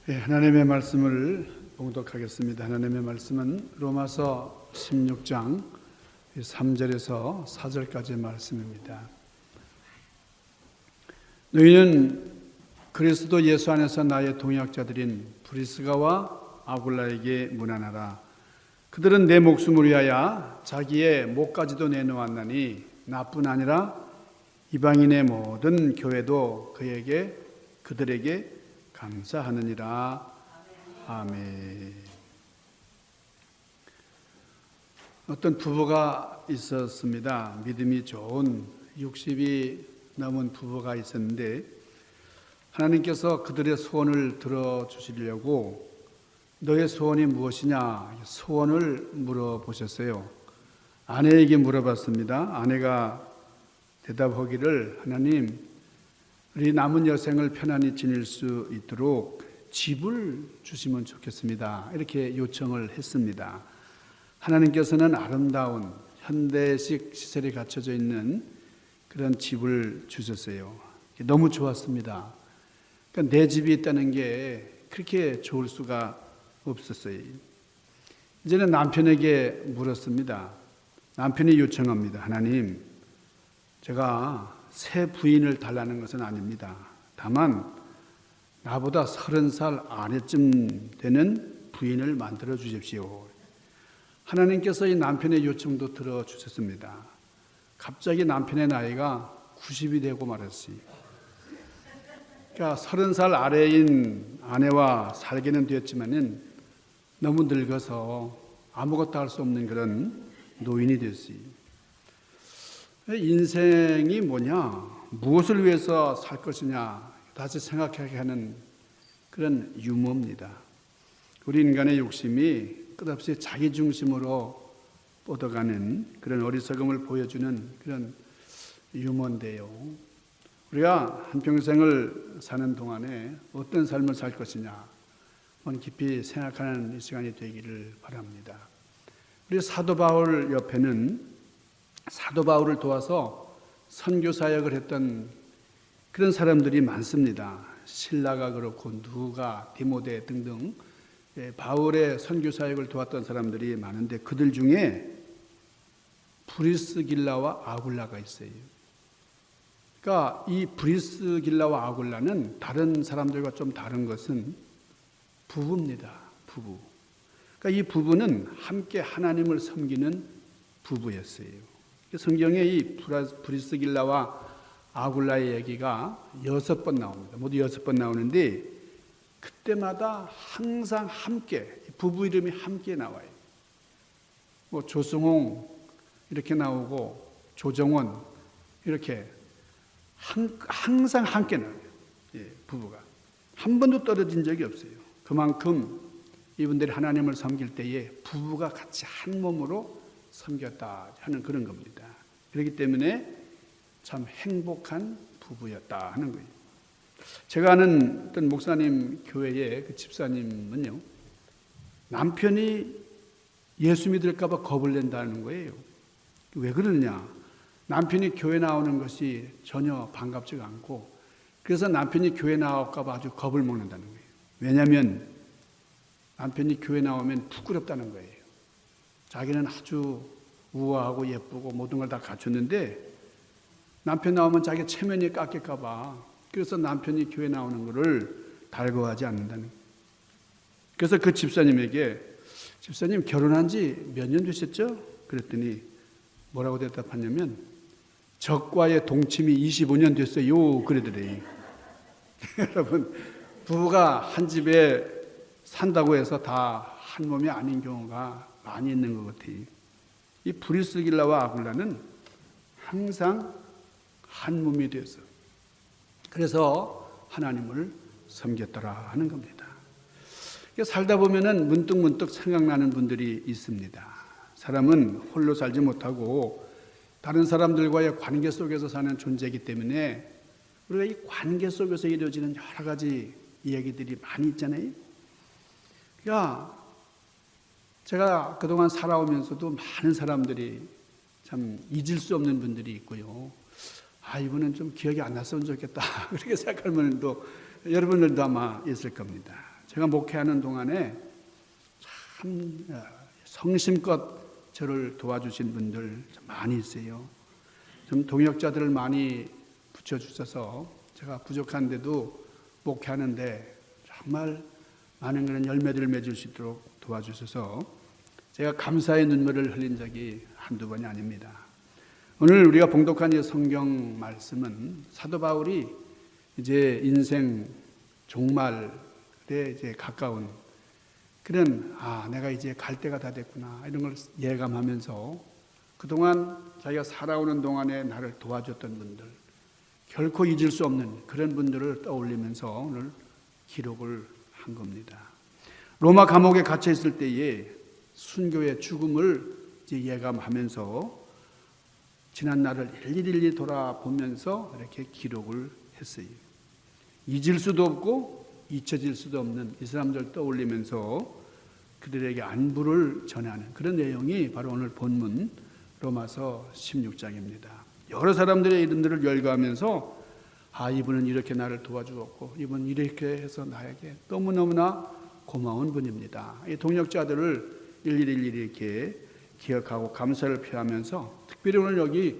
하나님의 말씀을 봉독하겠습니다. 하나님의 말씀은 로마서 16장 3절에서 4절까지의 말씀입니다. 너희는 그리스도 예수 안에서 나의 동역자들인 브리스가와 아굴라에게 문안하라. 그들은 내 목숨을 위하여 자기의 목까지도 내놓았나니 나뿐 아니라 이방인의 모든 교회도 그들에게 감사하느니라. 아멘. 어떤 부부가 있었습니다. 믿음이 좋은 60이 넘은 부부가 있었는데 하나님께서 그들의 소원을 들어주시려고 너의 소원이 무엇이냐 소원을 물어보셨어요. 아내에게 물어봤습니다. 아내가 대답하기를 하나님 우리 남은 여생을 편안히 지낼 수 있도록 집을 주시면 좋겠습니다. 이렇게 요청을 했습니다. 하나님께서는 아름다운 현대식 시설이 갖춰져 있는 그런 집을 주셨어요. 너무 좋았습니다. 그러니까 내 집이 있다는 게 그렇게 좋을 수가 없었어요. 이제는 남편에게 물었습니다. 남편이 요청합니다. 하나님, 제가 새 부인을 달라는 것은 아닙니다. 다만 나보다 30살 아래쯤 되는 부인을 만들어 주십시오. 하나님께서 이 남편의 요청도 들어주셨습니다. 갑자기 남편의 나이가 90이 되고 말았어요. 그러니까 30살 아래인 아내와 살게는 되었지만은 너무 늙어서 아무것도 할 수 없는 그런 노인이 됐어요. 인생이 뭐냐, 무엇을 위해서 살 것이냐 다시 생각하게 하는 그런 유머입니다. 우리 인간의 욕심이 끝없이 자기 중심으로 뻗어가는 그런 어리석음을 보여주는 그런 유머인데요. 우리가 한평생을 사는 동안에 어떤 삶을 살 것이냐 한번 깊이 생각하는 이 시간이 되기를 바랍니다. 우리 사도 바울 옆에는 사도 바울을 도와서 선교 사역을 했던 그런 사람들이 많습니다. 실라가 그렇고 누가, 디모데 등등 바울의 선교 사역을 도왔던 사람들이 많은데 그들 중에 브리스길라와 아굴라가 있어요. 그러니까 이 브리스길라와 아굴라는 다른 사람들과 좀 다른 것은 부부입니다. 부부. 그러니까 이 부부는 함께 하나님을 섬기는 부부였어요. 성경에 이 브리스길라와 아굴라의 얘기가 6번 나옵니다. 모두 6번 나오는데 그때마다 항상 함께 부부 이름이 함께 나와요. 뭐 조승홍 이렇게 나오고 조정원 이렇게 항상 함께 나와요. 부부가 한 번도 떨어진 적이 없어요. 그만큼 이분들이 하나님을 섬길 때에 부부가 같이 한 몸으로 섬겼다 하는 그런 겁니다. 그렇기 때문에 참 행복한 부부였다 하는 거예요. 제가 아는 어떤 목사님 교회의 그 집사님은요, 남편이 예수 믿을까 봐 겁을 낸다는 거예요. 왜 그러느냐? 남편이 교회 나오는 것이 전혀 반갑지가 않고 그래서 남편이 교회 나올까 봐 아주 겁을 먹는다는 거예요. 왜냐하면 남편이 교회 나오면 부끄럽다는 거예요. 자기는 아주 우아하고 예쁘고 모든 걸 다 갖췄는데 남편 나오면 자기 체면이 깎일까 봐 그래서 남편이 교회 나오는 것을 달궈하지 않는다는 거예요. 그래서 그 집사님에게 집사님 결혼한 지 몇 년 되셨죠? 그랬더니 뭐라고 대답하냐면 적과의 동침이 25년 됐어요. 그러더래요. 여러분 부부가 한 집에 산다고 해서 다 한 몸이 아닌 경우가 많이 있는 것 같아요. 이 브리스길라와 아굴라는 항상 한 몸이 돼서 그래서 하나님을 섬겼더라 하는 겁니다. 살다 보면은 문득문득 생각나는 분들이 있습니다. 사람은 홀로 살지 못하고 다른 사람들과의 관계 속에서 사는 존재이기 때문에 우리가 이 관계 속에서 이루어지는 여러 가지 이야기들이 많이 있잖아요. 그러니까 제가 그동안 살아오면서도 많은 사람들이 참 잊을 수 없는 분들이 있고요. 이분은 좀 기억이 안 났으면 좋겠다. 그렇게 생각하는 분도 여러분들도 아마 있을 겁니다. 제가 목회하는 동안에 참 성심껏 저를 도와주신 분들 많이 있어요. 좀 동역자들을 많이 붙여주셔서 제가 부족한데도 목회하는데 정말 많은 그런 열매들을 맺을 수 있도록 도와주셔서 제가 감사의 눈물을 흘린 적이 한두 번이 아닙니다. 오늘 우리가 봉독한 이 성경 말씀은 사도 바울이 이제 인생 종말에 이제 가까운 그런 내가 이제 갈 때가 다 됐구나 이런 걸 예감하면서 그동안 자기가 살아오는 동안에 나를 도와줬던 분들 결코 잊을 수 없는 그런 분들을 떠올리면서 오늘 기록을 한 겁니다. 로마 감옥에 갇혀 있을 때에 순교의 죽음을 이제 예감하면서 지난 날을 일일이 돌아보면서 이렇게 기록을 했어요. 잊을 수도 없고 잊혀질 수도 없는 이 사람들 떠올리면서 그들에게 안부를 전하는 그런 내용이 바로 오늘 본문 로마서 16장입니다. 여러 사람들의 이름들을 열거하면서 이분은 이렇게 나를 도와주었고 이분은 이렇게 해서 나에게 너무너무나 고마운 분입니다. 이 동역자들을 일일이 이렇게 기억하고 감사를 표하면서 특별히 오늘 여기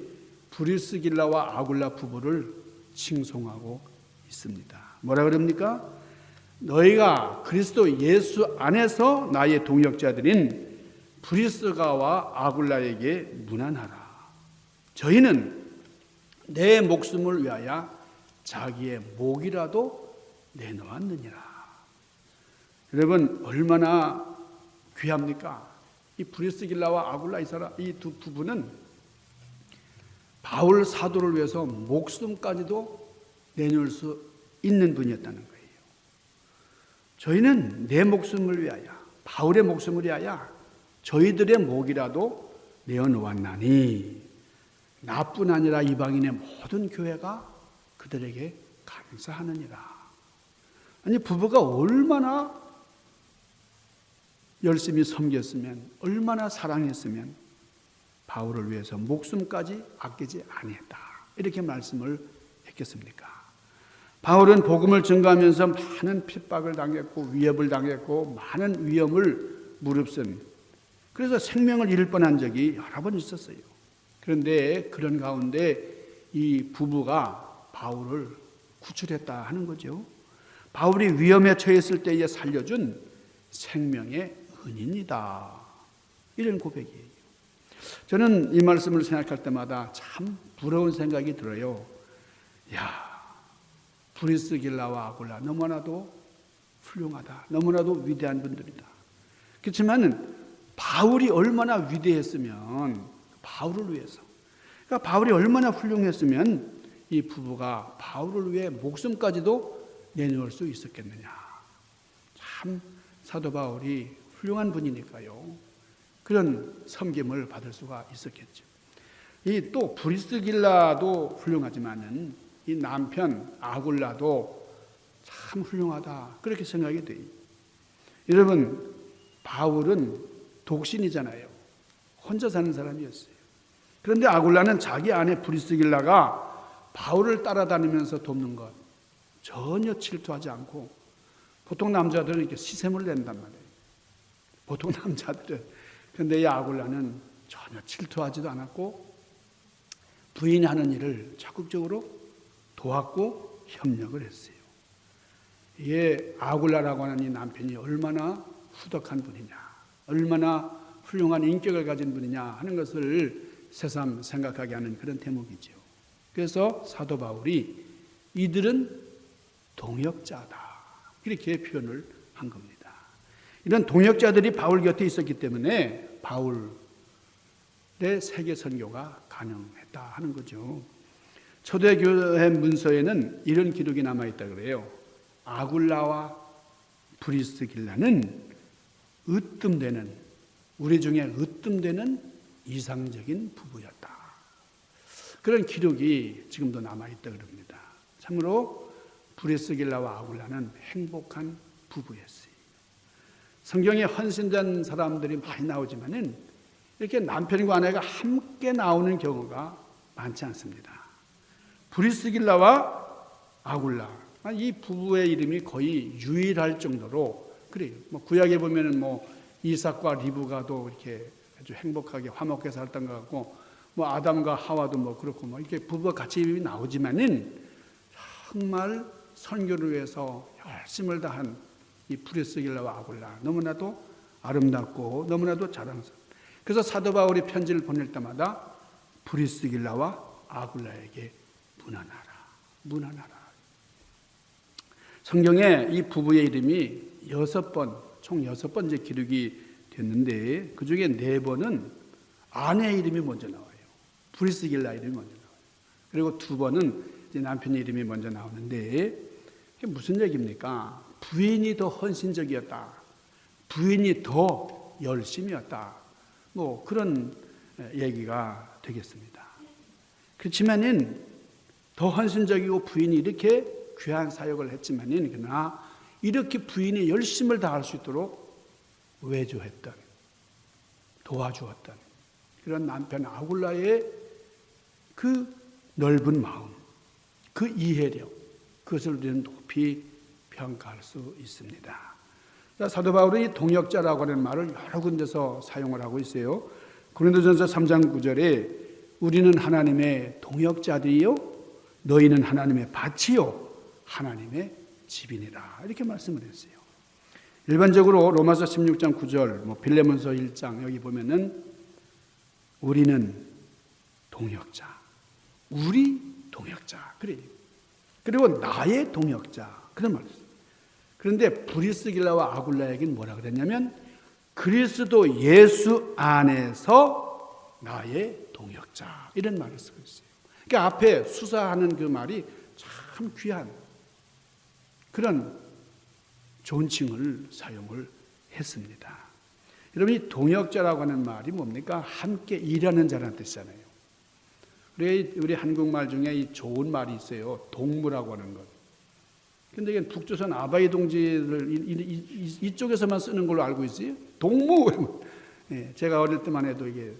브리스길라와 아굴라 부부를 칭송하고 있습니다. 뭐라 그럽니까? 너희가 그리스도 예수 안에서 나의 동역자들인 브리스가와 아굴라에게 문안하라. 저희는 내 목숨을 위하여 자기의 목이라도 내놓았느니라. 여러분 얼마나 귀합니까? 이 브리스길라와 아굴라 이 두 부부는 바울 사도를 위해서 목숨까지도 내놓을 수 있는 분이었다는 거예요. 저희는 내 목숨을 위하여 바울의 목숨을 위하여 저희들의 목이라도 내어놓았나니 나뿐 아니라 이방인의 모든 교회가 그들에게 감사하느니라. 아니 부부가 얼마나 열심히 섬겼으면 얼마나 사랑했으면 바울을 위해서 목숨까지 아끼지 아니했다 이렇게 말씀을 했겠습니까? 바울은 복음을 전가하면서 많은 핍박을 당했고 위협을 당했고 많은 위험을 무릅쓴 그래서 생명을 잃을 뻔한 적이 여러 번 있었어요. 그런데 그런 가운데 이 부부가 바울을 구출했다 하는 거죠. 바울이 위험에 처했을 때에 살려준 생명의 은인이다 이런 고백이에요. 저는 이 말씀을 생각할 때마다 참 부러운 생각이 들어요. 브리스길라와 아굴라 너무나도 훌륭하다. 너무나도 위대한 분들이다. 그렇지만 바울이 얼마나 위대했으면 바울을 위해서 그러니까 바울이 얼마나 훌륭했으면 이 부부가 바울을 위해 목숨까지도 내놓을 수 있었겠느냐. 참 사도 바울이 훌륭한 분이니까요. 그런 섬김을 받을 수가 있었겠죠. 이 또 브리스길라도 훌륭하지만은 이 남편 아굴라도 참 훌륭하다. 그렇게 생각이 돼요. 여러분 바울은 독신이잖아요. 혼자 사는 사람이었어요. 그런데 아굴라는 자기 아내 브리스길라가 바울을 따라다니면서 돕는 것 전혀 질투하지 않고 보통 남자들은 이렇게 시샘을 낸단 말이에요. 보통 남자들은. 그런데 이 아굴라는 전혀 질투하지도 않았고 부인이 하는 일을 적극적으로 도왔고 협력을 했어요. 이게 아굴라라고 하는 이 남편이 얼마나 후덕한 분이냐, 얼마나 훌륭한 인격을 가진 분이냐 하는 것을 새삼 생각하게 하는 그런 대목이죠. 그래서 사도 바울이 이들은 동역자다 이렇게 표현을 한 겁니다. 이런 동역자들이 바울 곁에 있었기 때문에 바울의 세계 선교가 가능했다 하는 거죠. 초대교회 문서에는 이런 기록이 남아있다 그래요. 아굴라와 브리스길라는 으뜸되는 우리 중에 으뜸되는 이상적인 부부였다. 그런 기록이 지금도 남아있다 그럽니다. 참으로 브리스길라와 아굴라는 행복한 부부였어요. 성경에 헌신된 사람들이 많이 나오지만은 이렇게 남편과 아내가 함께 나오는 경우가 많지 않습니다. 브리스길라와 아굴라 이 부부의 이름이 거의 유일할 정도로 그래요. 뭐 구약에 보면은 뭐 이삭과 리브가도 이렇게 아주 행복하게 화목해 살던 것 같고, 뭐 아담과 하와도 뭐 그렇고 뭐 이렇게 부부가 같이 나오지만은 정말 선교를 위해서 열심을 다한 이 브리스길라와 아굴라, 너무나도 아름답고 너무나도 자랑스러워. 그래서 사도 바울이 편지를 보낼 때마다 브리스길라와 아굴라에게 문안하라. 성경에 이 부부의 이름이 6번, 총 6번째 기록이 됐는데 그 중에 4번은 아내의 이름이 먼저 나와요. 브리스길라 이름이 먼저 나와요. 그리고 2번은 이제 남편의 이름이 먼저 나오는데 이게 무슨 얘기입니까? 부인이 더 헌신적이었다. 부인이 더 열심이었다. 뭐 그런 얘기가 되겠습니다. 그렇지만은 더 헌신적이고 부인이 이렇게 귀한 사역을 했지만은 그러나 이렇게 부인이 열심을 다할 수 있도록 외조했던, 도와주었던 그런 남편 아굴라의 그 넓은 마음, 그 이해력, 그것을 우리는 높이 평가할 수 있습니다. 사도 바울이 동역자라고 하는 말을 여러 군데서 사용을 하고 있어요. 고린도전서 3장 9절에 우리는 하나님의 동역자들이요 너희는 하나님의 밭이요 하나님의 집이니라 이렇게 말씀을 했어요. 일반적으로 로마서 16장 9절, 뭐 빌레몬서 1장 여기 보면은 우리는 동역자, 우리 동역자 그래요. 그리고 나의 동역자 그런 말을 했어요. 그런데 브리스길라와 아굴라에게는 뭐라 그랬냐면 그리스도 예수 안에서 나의 동역자 이런 말을 쓰고 있어요. 그러니까 앞에 수사하는 그 말이 참 귀한 그런 존칭을 사용을 했습니다. 여러분 이 동역자라고 하는 말이 뭡니까? 함께 일하는 자라는 뜻이잖아요. 우리 한국말 중에 이 좋은 말이 있어요. 동무라고 하는 것. 근데 이게 북조선 아바이 동지를 이쪽에서만 쓰는 걸로 알고 있어요. 동무. 예, 제가 어릴 때만 해도 이게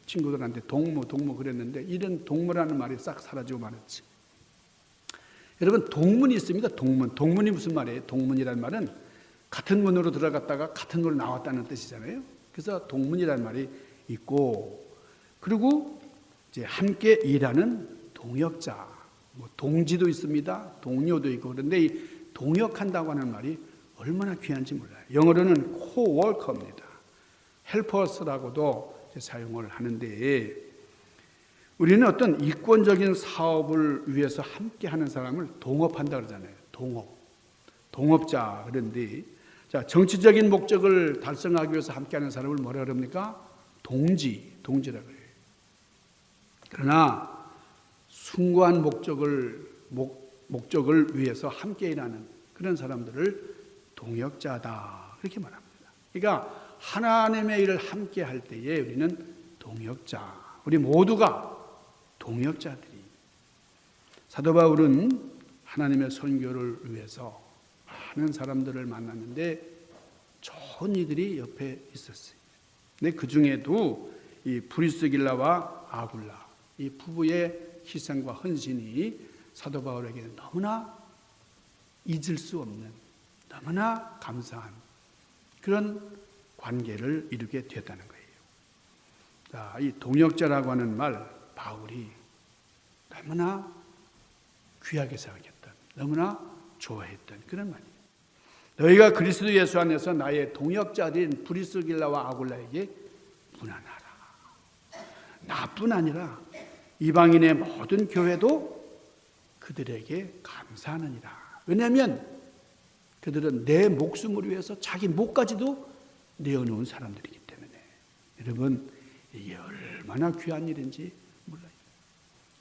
친구들한테 동무 그랬는데 이런 동무라는 말이 싹 사라지고 말았지. 여러분 동문이 있습니다. 동문이 무슨 말이에요? 동문이라는 말은 같은 문으로 들어갔다가 같은 문으로 나왔다는 뜻이잖아요. 그래서 동문이라는 말이 있고 그리고 이제 함께 일하는 동역자, 뭐 동지도 있습니다. 동료도 있고 그런데 이 동역한다고 하는 말이 얼마나 귀한지 몰라요. 영어로는 coworker입니다. helpers라고도 사용을 하는데 우리는 어떤 이권적인 사업을 위해서 함께하는 사람을 동업한다 그러잖아요. 동업자 그런데 자 정치적인 목적을 달성하기 위해서 함께하는 사람을 뭐라 그럽니까? 동지라고 해요. 그러나 숭고한 목적을 위해서 함께 일하는 그런 사람들을 동역자다 그렇게 말합니다. 그러니까 하나님의 일을 함께 할 때에 우리는 동역자, 우리 모두가 동역자들이. 사도 바울은 하나님의 선교를 위해서 많은 사람들을 만났는데 좋은 이들이 옆에 있었어요. 근데 그 중에도 이 브리스길라와 아굴라 이 부부의 희생과 헌신이 사도 바울에게 너무나 잊을 수 없는 너무나 감사한 그런 관계를 이루게 됐다는 거예요. 자, 이 동역자라고 하는 말 바울이 너무나 귀하게 생각했던 너무나 좋아했던 그런 말이에요. 너희가 그리스도 예수 안에서 나의 동역자들인 브리스길라와 아굴라에게 문안하라. 나뿐 아니라 이방인의 모든 교회도 그들에게 감사하느니라. 왜냐하면 그들은 내 목숨을 위해서 자기 목까지도 내어놓은 사람들이기 때문에 여러분 이게 얼마나 귀한 일인지 몰라요.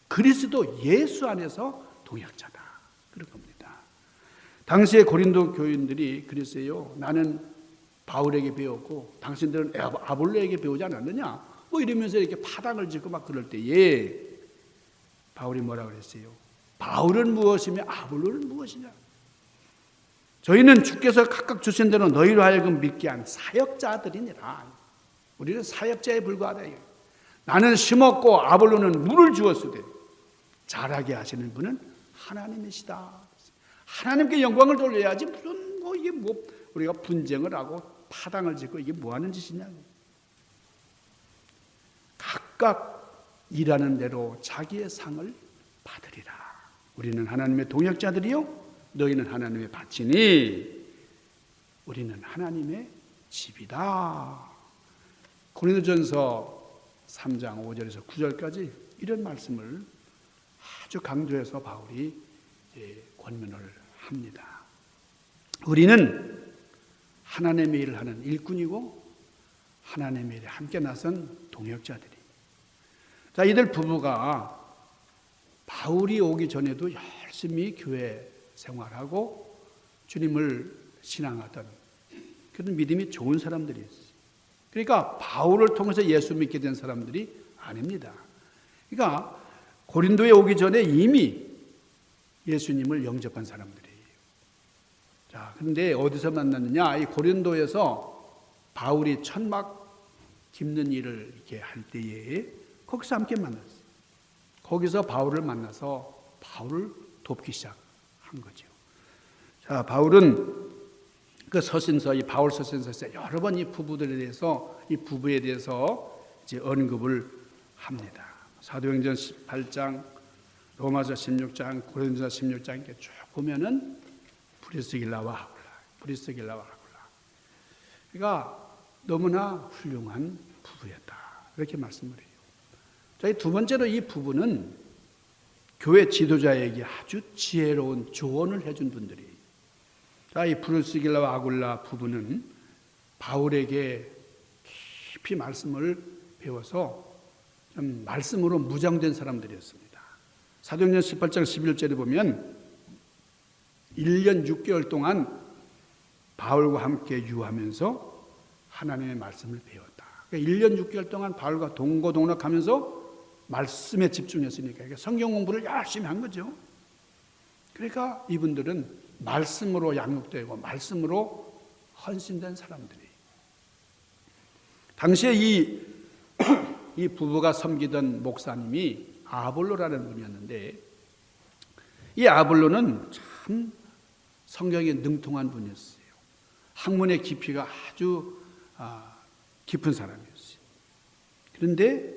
그리스도 예수 안에서 동역자다. 그런 겁니다. 당시에 고린도 교인들이 그랬어요. 나는 바울에게 배웠고 당신들은 아볼로에게 배우지 않았느냐? 뭐 이러면서 이렇게 파당을 짓고 막 그럴 때에 바울이 뭐라 그랬어요? 바울은 무엇이며 아볼로는 무엇이냐? 저희는 주께서 각각 주신 대로 너희로 하여금 믿게 한 사역자들이니라. 우리는 사역자에 불과하다. 나는 심었고 아볼로는 물을 주었으되 자라게 하시는 분은 하나님이시다. 하나님께 영광을 돌려야지 무슨 이게 우리가 분쟁을 하고 파당을 짓고 이게 뭐 하는 짓이냐고. 각각 일하는 대로 자기의 상을 받으리라. 우리는 하나님의 동역자들이요 너희는 하나님의 밭이니 우리는 하나님의 집이다. 고린도전서 3장 5절에서 9절까지 이런 말씀을 아주 강조해서 바울이 권면을 합니다. 우리는 하나님의 일을 하는 일꾼이고 하나님의 일에 함께 나선 동역자들이. 자, 이들 부부가 바울이 오기 전에도 열심히 교회 생활하고 주님을 신앙하던 그런 믿음이 좋은 사람들이었어요. 그러니까 바울을 통해서 예수 믿게 된 사람들이 아닙니다. 그러니까 고린도에 오기 전에 이미 예수님을 영접한 사람들이에요. 자, 그런데 어디서 만났느냐? 이 고린도에서 바울이 천막 깁는 일을 이렇게 할 때에 거기서 함께 만났어요. 거기서 바울을 만나서 바울을 돕기 시작한 거죠. 자, 바울은 그 서신서, 이 바울 서신서에서 여러 번 이 부부들에 대해서, 이 부부에 대해서 이제 언급을 합니다. 사도행전 18장, 로마서 16장, 고린도서 16장 이렇게 쭉 보면은 브리스길라와 아굴라. 그러니까 너무나 훌륭한 부부였다. 이렇게 말씀을 해요. 자, 두 번째로 이 부부는 교회 지도자에게 아주 지혜로운 조언을 해준 분들이에요. 자, 이 브리스길라와 아굴라 부부는 바울에게 깊이 말씀을 배워서 좀 말씀으로 무장된 사람들이었습니다. 사도행전 18장 11절에 보면 1년 6개월 동안 바울과 함께 유하면서 하나님의 말씀을 배웠다. 그러니까 1년 6개월 동안 바울과 동고동락하면서 말씀에 집중했으니까 성경 공부를 열심히 한 거죠. 그러니까 이분들은 말씀으로 양육되고 말씀으로 헌신된 사람들이. 당시에 이 부부가 섬기던 목사님이 아볼로라는 분이었는데 이 아볼로는 참 성경에 능통한 분이었어요. 학문의 깊이가 아주 깊은 사람이었어요. 그런데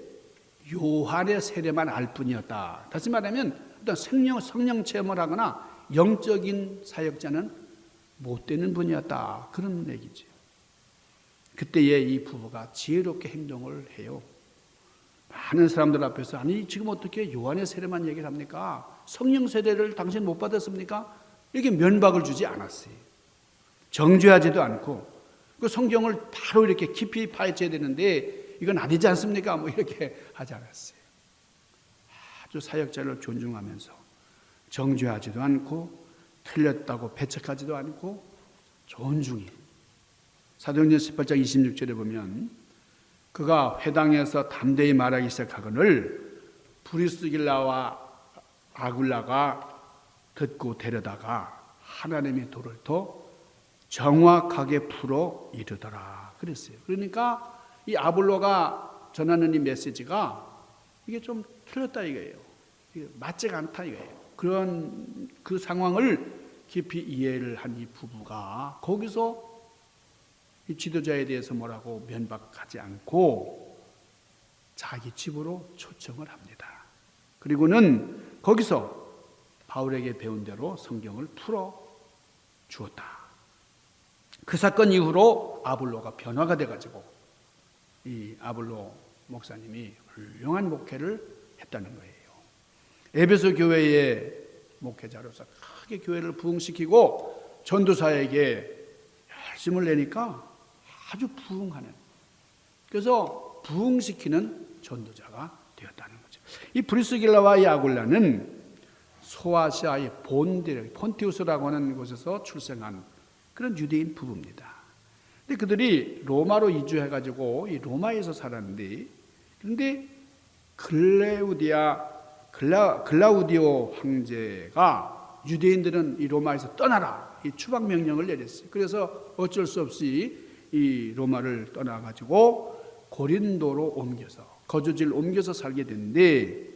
요한의 세례만 알 뿐이었다. 다시 말하면 어떤 성령 체험을 하거나 영적인 사역자는 못 되는 분이었다. 그런 얘기죠. 그때에 이 부부가 지혜롭게 행동을 해요. 많은 사람들 앞에서 아니 지금 어떻게 요한의 세례만 얘기를 합니까? 성령 세례를 당신 못 받았습니까? 이렇게 면박을 주지 않았어요. 정죄하지도 않고 그 성경을 바로 이렇게 깊이 파헤쳐야 되는데 이건 아니지 않습니까? 뭐 이렇게 하지 않았어요. 아주 사역자를 존중하면서 정죄하지도 않고 틀렸다고 배척하지도 않고 존중해. 사도행전 18장 26절에 보면 그가 회당에서 담대히 말하기 시작하거늘 브리스길라와 아굴라가 듣고 데려다가 하나님의 도를 더 정확하게 풀어 이르더라 그랬어요. 그러니까 이 아볼로가 전하는 이 메시지가 이게 좀 틀렸다 이거예요. 이게 맞지가 않다 이거예요. 그런 그 상황을 깊이 이해를 한 이 부부가 거기서 이 지도자에 대해서 뭐라고 면박하지 않고 자기 집으로 초청을 합니다. 그리고는 거기서 바울에게 배운 대로 성경을 풀어 주었다. 그 사건 이후로 아볼로가 변화가 돼가지고 이 아볼로 목사님이 훌륭한 목회를 했다는 거예요. 에베소 교회의 목회자로서 크게 교회를 부흥시키고 전도사에게 열심을 내니까 아주 부흥하는, 그래서 부흥시키는 전도자가 되었다는 거죠. 이 브리스길라와 이 아굴라는 소아시아의 본디력, 폰티우스라고 하는 곳에서 출생한 그런 유대인 부부입니다. 근데 그들이 로마로 이주해가지고 이 로마에서 살았는데, 그런데 글라우디오 황제가 유대인들은 이 로마에서 떠나라 이 추방 명령을 내렸어요. 그래서 어쩔 수 없이 이 로마를 떠나가지고 고린도로 옮겨서 거주지를 옮겨서 살게 됐는데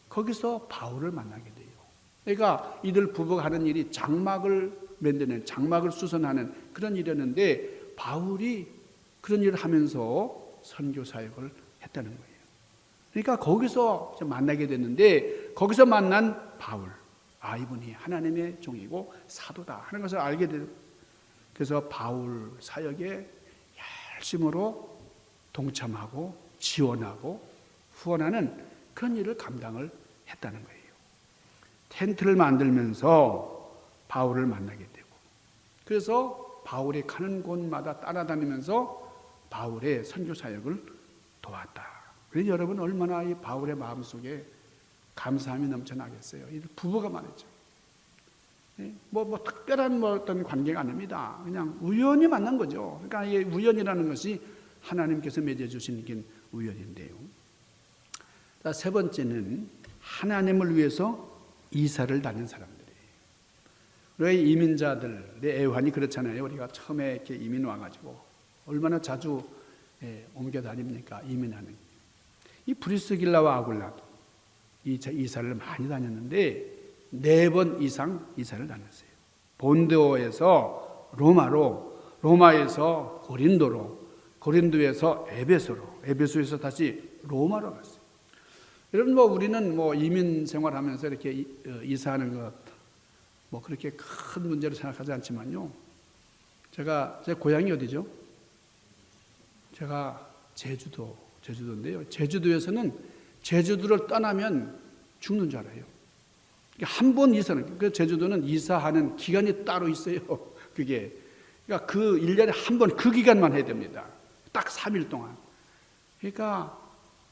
거기서 바울을 만나게 돼요. 그러니까 이들 부부가 하는 일이 장막을 만드는, 장막을 수선하는 그런 일이었는데 바울이 그런 일을 하면서 선교 사역을 했다는 거예요. 그러니까 거기서 만나게 됐는데 거기서 만난 바울, 이분이 하나님의 종이고 사도다 하는 것을 알게 되고, 그래서 바울 사역에 열심으로 동참하고 지원하고 후원하는 그런 일을 감당을 했다는 거예요. 텐트를 만들면서 바울을 만나게 되고, 그래서 바울이 가는 곳마다 따라다니면서 바울의 선교 사역을 도왔다. 그래서 여러분 얼마나 이 바울의 마음속에 감사함이 넘쳐나겠어요. 이 부부가 말이죠. 뭐 특별한 어떤 관계가 아닙니다. 그냥 우연히 만난 거죠. 그러니까 이 우연이라는 것이 하나님께서 맺어주신 긴 우연인데요. 자, 세 번째는 하나님을 위해서 이사를 다닌 사람들이에요. 우리 이민자들의 애환이 그렇잖아요. 우리가 처음에 이렇게 이민 와가지고 얼마나 자주 옮겨 다닙니까? 이민하는. 이 브리스길라와 아굴라도 이사를 많이 다녔는데 4번 이상 이사를 다녔어요. 본도에서 로마로, 로마에서 고린도로, 고린도에서 에베소로, 에베소에서 다시 로마로 갔어요. 여러분 우리는 이민 생활하면서 이렇게 이사하는 것 그렇게 큰 문제로 생각하지 않지만요. 제 고향이 어디죠? 제가 제주도인데요. 제주도에서는 제주도를 떠나면 죽는 줄 알아요. 한 번 이사는, 그 제주도는 이사하는 기간이 따로 있어요. 그게. 그러니까 그 1년에 한 번 그 기간만 해야 됩니다. 딱 3일 동안. 그러니까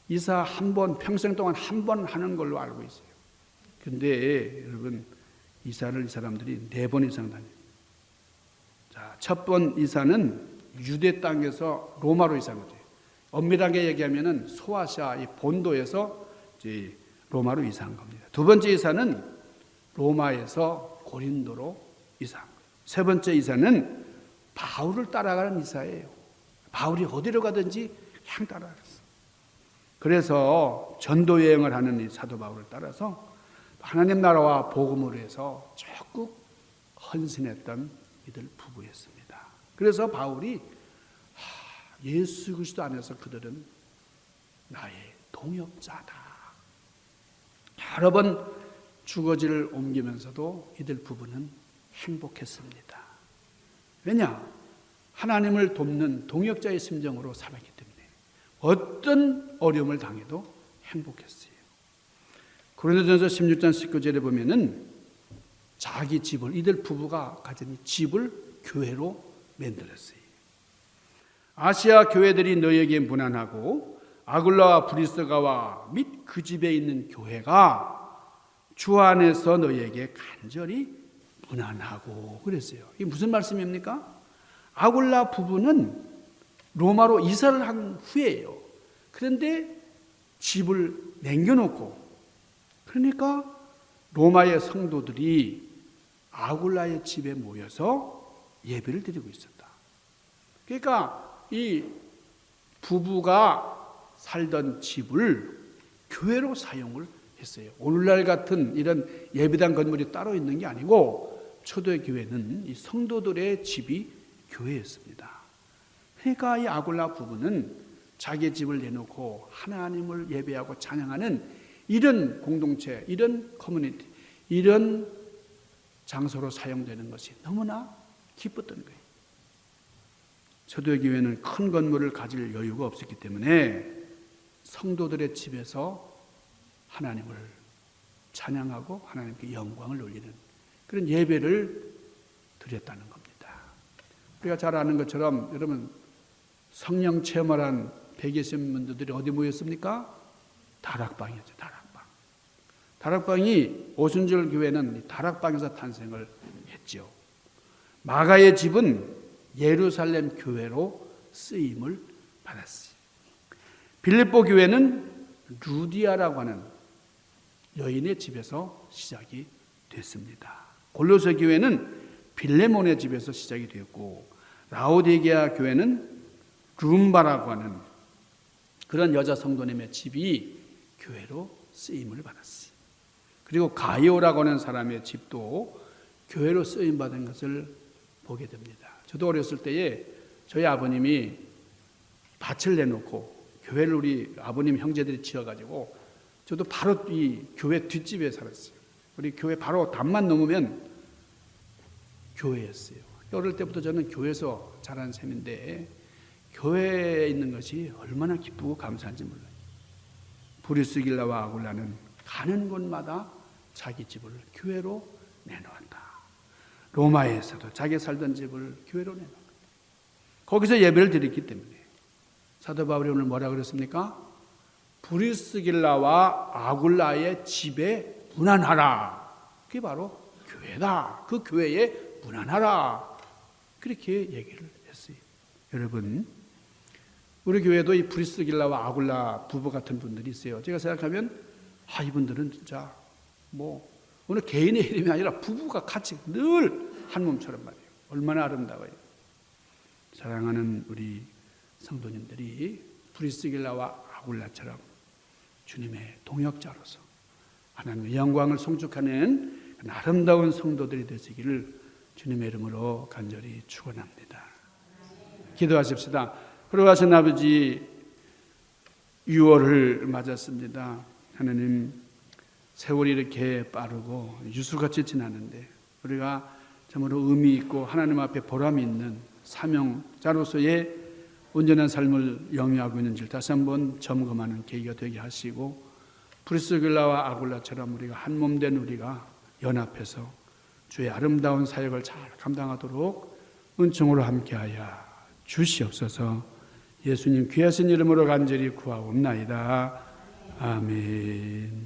이사 한 번, 평생 동안 한 번 하는 걸로 알고 있어요. 근데 여러분, 이사를 이 사람들이 4번 이상 다녀요. 자, 첫 번 이사는 유대 땅에서 로마로 이사한 거죠. 엄밀하게 얘기하면은 소아시아 이 본도에서 이제 로마로 이사한 겁니다. 두 번째 이사는 로마에서 고린도로 이사한 거예요. 세 번째 이사는 바울을 따라가는 이사예요. 바울이 어디로 가든지 그냥 따라갔어. 그래서 전도 여행을 하는 이 사도 바울을 따라서 하나님 나라와 복음을 위해서 적극 헌신했던 이들 부부였습니다. 그래서 바울이 예수 그리스도 안에서 그들은 나의 동역자다. 여러 번 주거지를 옮기면서도 이들 부부는 행복했습니다. 왜냐? 하나님을 돕는 동역자의 심정으로 살았기 때문에 어떤 어려움을 당해도 행복했어요. 고린도전서 16장 19절에 보면은 자기 집을, 이들 부부가 가진 집을 교회로 만들었어요. 아시아 교회들이 너에게 문안하고 아굴라와 브리스가와 및 그 집에 있는 교회가 주 안에서 너에게 간절히 문안하고 그랬어요. 이게 무슨 말씀입니까? 아굴라 부부는 로마로 이사를 한 후에요. 그런데 집을 남겨놓고, 그러니까 로마의 성도들이 아굴라의 집에 모여서 예배를 드리고 있었다. 그러니까 이 부부가 살던 집을 교회로 사용을 했어요. 오늘날 같은 이런 예배당 건물이 따로 있는 게 아니고 초대 교회는 이 성도들의 집이 교회였습니다. 그러니까 이 아굴라 부부는 자기 집을 내놓고 하나님을 예배하고 찬양하는 이런 공동체, 이런 커뮤니티, 이런 장소로 사용되는 것이 너무나 기뻤던 거예요. 초대 교회는 큰 건물을 가질 여유가 없었기 때문에 성도들의 집에서 하나님을 찬양하고 하나님께 영광을 올리는 그런 예배를 드렸다는 겁니다. 우리가 잘 아는 것처럼 여러분 성령 체험을 한 120 분들이 어디 모였습니까? 다락방이었죠. 다락방이 오순절 교회는 다락방에서 탄생을 했죠. 마가의 집은 예루살렘 교회로 쓰임을 받았어요. 빌립보 교회는 루디아라고 하는 여인의 집에서 시작이 됐습니다. 골로새 교회는 빌레몬의 집에서 시작이 되었고, 라오디게아 교회는 룸바라고 하는 그런 여자 성도님의 집이 교회로 쓰임을 받았어요. 그리고 가이오라고 하는 사람의 집도 교회로 쓰임받은 것을 보게 됩니다. 저도 어렸을 때에 저희 아버님이 밭을 내놓고 교회를 우리 아버님 형제들이 지어가지고 저도 바로 이 교회 뒷집에 살았어요. 우리 교회 바로 담만 넘으면 교회였어요. 어릴 때부터 저는 교회에서 자란 셈인데 교회에 있는 것이 얼마나 기쁘고 감사한지 몰라요. 브리스길라와 아굴라는 가는 곳마다 자기 집을 교회로 내놓았다. 로마에서도 자기 살던 집을 교회로 내놓았다. 거기서 예배를 드렸기 때문에 사도 바울이 오늘 뭐라 그랬습니까? 브리스길라와 아굴라의 집에 문안하라. 그게 바로 교회다. 그 교회에 문안하라. 그렇게 얘기를 했어요. 여러분, 우리 교회도 이 브리스길라와 아굴라 부부 같은 분들이 있어요. 제가 생각하면 이분들은 진짜 어느 개인의 이름이 아니라 부부가 같이 늘 한 몸처럼 말이에요. 얼마나 아름다워요. 사랑하는 우리 성도님들이 브리스길라와 아굴라처럼 주님의 동역자로서 하나님의 영광을 송축하는 아름다운 성도들이 되시기를 주님의 이름으로 간절히 축원합니다. 기도하십시다. 그러하신 아버지, 6월을 맞았습니다. 하나님, 세월이 이렇게 빠르고 유수같이 지나는데 우리가 참으로 의미 있고 하나님 앞에 보람이 있는 사명자로서의 온전한 삶을 영위하고 있는지를 다시 한번 점검하는 계기가 되게 하시고 브리스길라와 아굴라처럼 우리가 한 몸 된 우리가 연합해서 주의 아름다운 사역을 잘 감당하도록 은총으로 함께하여 주시옵소서. 예수님 귀하신 이름으로 간절히 구하옵나이다. 아멘.